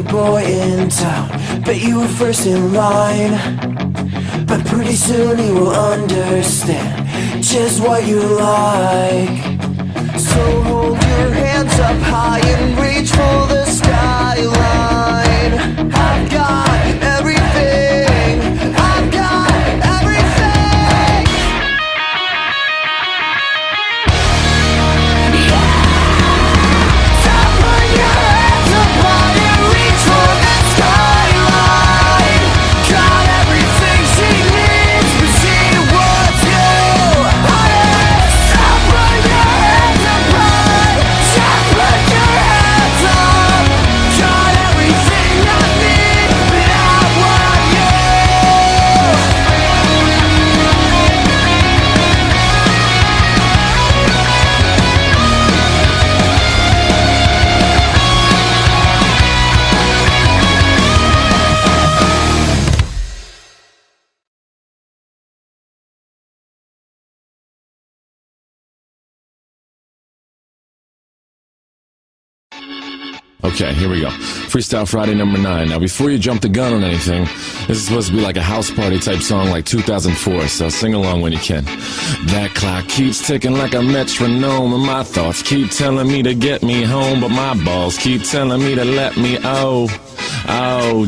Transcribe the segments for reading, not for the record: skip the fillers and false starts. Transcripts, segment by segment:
boy in town. Bet you were first in line, but pretty soon he will understand just what you like. So hold your hands up high and reach for the skyline. I've got everything, I've got everything. Yeah! So put your hands up high and reach for the skyline. Got everything she needs, but she wants you. So put your hands up high, just put your hands up. Got everything I need, but I want you. Okay, here we go. Freestyle Friday number 9. Now, before you jump the gun on anything, this is supposed to be like a house party type song like 2004, so sing along when you can. That clock keeps ticking like a metronome, and my thoughts keep telling me to get me home, but my balls keep telling me to let me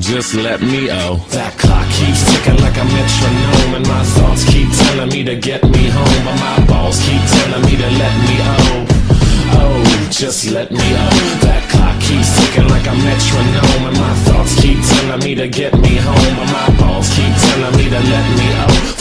just let me That clock keeps ticking like a metronome, and my thoughts keep telling me to get me home, but my balls keep telling me to let me just let me That clock keeps ticking like a metronome, and my thoughts keep telling me to get me home, but my balls keep telling me to let me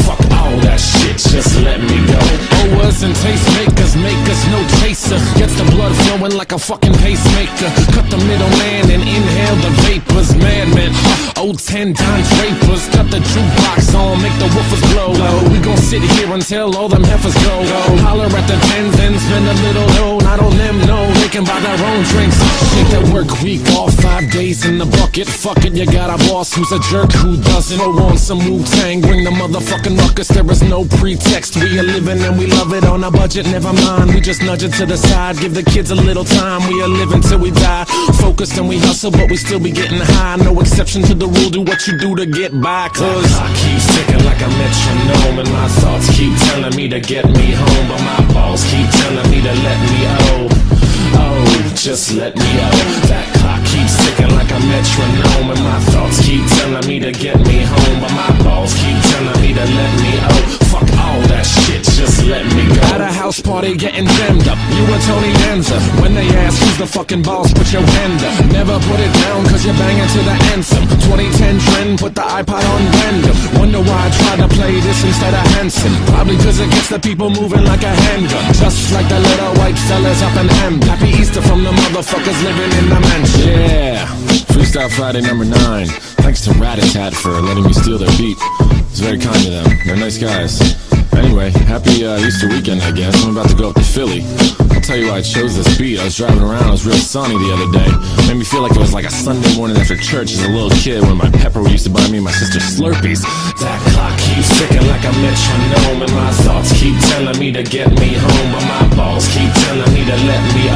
Fuck all that shit, just let me go. Owers and tastemakers make us no chaser. Gets the blood flowing like a fucking pacemaker. Cut the middleman and inhale the vapors. Madman, old 10-time drapers. Cut the jukebox on, make the woofers blow. We gon' sit here until all them heifers go. Holler at the tens and spend a little dough. Not on them, no, they can buy their own drinks. Take that work week off, 5 days in the bucket. Fuck it, you got a boss who's a jerk who doesn't. Throw on some Wu-Tang, bring the motherfucking ruckus. There is no pretext, we are living and we love it on a budget. Never mind, we just nudge it to the side. Give the kids a little time, we are living till we die. Focused and we hustle, but we still be getting high. No exception to the rule, do what you do to get by. Cause I keep ticking like a metronome, and my thoughts keep telling me to get me home, but my balls keep telling me to let me just let me That clock keeps ticking like a metronome, and my thoughts keep telling me to get me home, but my balls keep telling me to let me Fuck all that shit, just let me go. At a house party getting jammed up, you were Tony Danza. When they ask who's the fucking boss, put your hand up. Never put it down cause you're banging to the anthem. 2010 trend, put the iPod on random. Wonder why I tried to play this instead of Hanson. Probably cause it gets the people moving like a handgun. Just like the little white fellas up in Hamden. Happy Easter from the motherfuckers living in the mansion. Yeah, Freestyle Friday number 9. Thanks to Rat-a-Tat for letting me steal their beat. It's very kind of them. They're nice guys. Anyway, happy Easter weekend, I guess. I'm about to go up to Philly. I'll tell you why I chose this beat. I was driving around, it was real sunny the other day. Made me feel like it was like a Sunday morning after church as a little kid when my pepper used to buy me and my sister Slurpees. That clock keeps ticking like a metronome, and my thoughts keep telling me to get me home, but my balls keep telling me to let me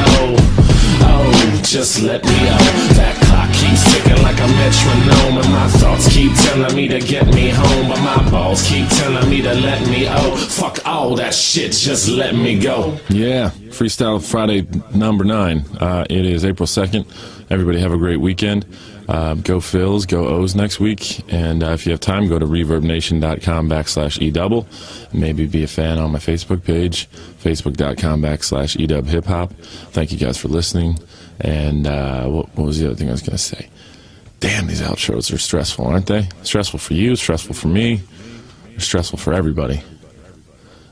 just let me That clock keeps ticking like a metronome, and my thoughts keep telling me to get me home, but my balls keep telling me to let me Fuck all that shit, just let me go. Yeah, Freestyle Friday number 9. It is April 2nd. Everybody have a great weekend. Go Phils, go O's next week, and if you have time, go to reverbnation.com/edouble. Maybe be a fan on my Facebook page, facebook.com/edubhiphop. Thank you guys for listening, and what was the other thing I was going to say? Damn, these outros are stressful, aren't they? Stressful for you, stressful for me, stressful for everybody.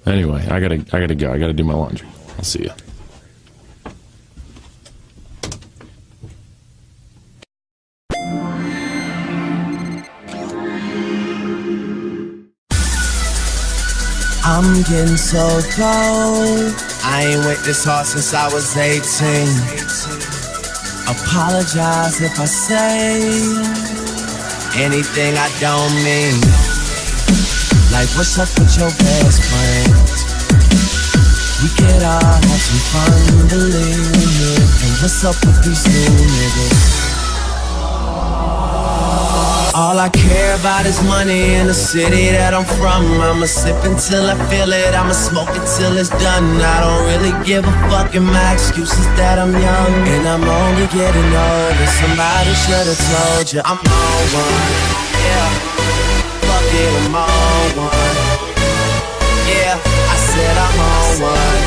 Anyway, I gotta go. I gotta do my laundry. I'll see you. I'm getting so cold. I ain't went this hard since I was 18. Apologize if I say anything I don't mean. Like, what's up with your best friend? We could all have some fun, believe me. And what's up with these new niggas? All I care about is money in the city that I'm from. I'ma sip until I feel it, I'ma smoke it till it's done. I don't really give a fuck, and my excuse is that I'm young and I'm only getting older. Somebody should've told you I'm on one. Yeah, fuck it, I'm on one. Yeah, I said I'm on one.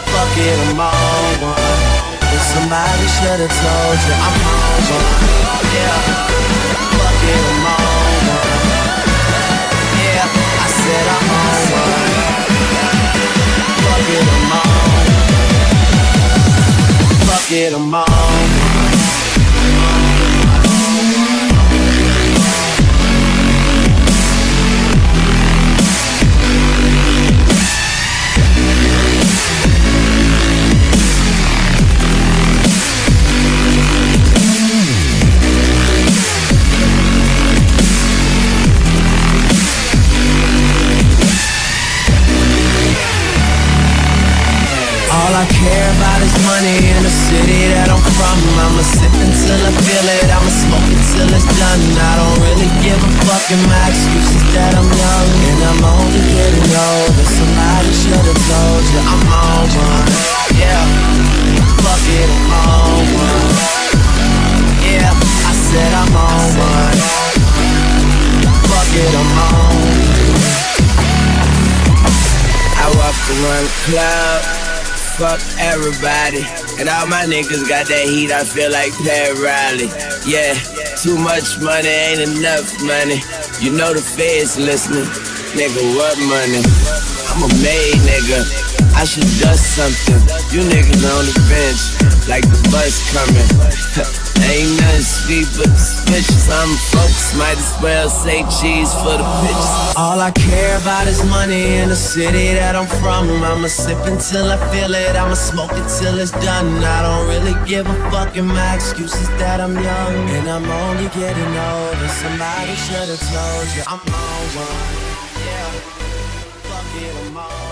Fuck it, I'm on one. But somebody should've told you I'm on one. Yeah, fuck it, I'm on one. Yeah, I said I'm on one. Fuck it, I'm on. Fuck it, I'm on. All I care about is money in the city that I'm from. I'ma sip until I feel it, I'ma smoke it till it's done. I don't really give a fuck, and my excuse is that I'm young and I'm only getting older. Somebody should've told you I'm on one. Yeah, fuck it, I'm on one. Yeah, I said I'm on one. Fuck it, I'm on. I walk around the club, fuck everybody, and all my niggas got that heat, I feel like Pat Riley. Yeah, too much money ain't enough money. You know the feds listening. Nigga, what money? I'm a made nigga, I should dust something. You niggas on the bench, like the bus coming. Ain't nothing sweet but suspicious. I'm folks, might as well say cheese for the bitches. All I care about is money in the city that I'm from. I'ma sip until I feel it, I'ma smoke it till it's done. I don't really give a fuck, and my excuse is that I'm young and I'm only getting older. Somebody should've told you I'm on one. Yeah, fuck it, I'm on.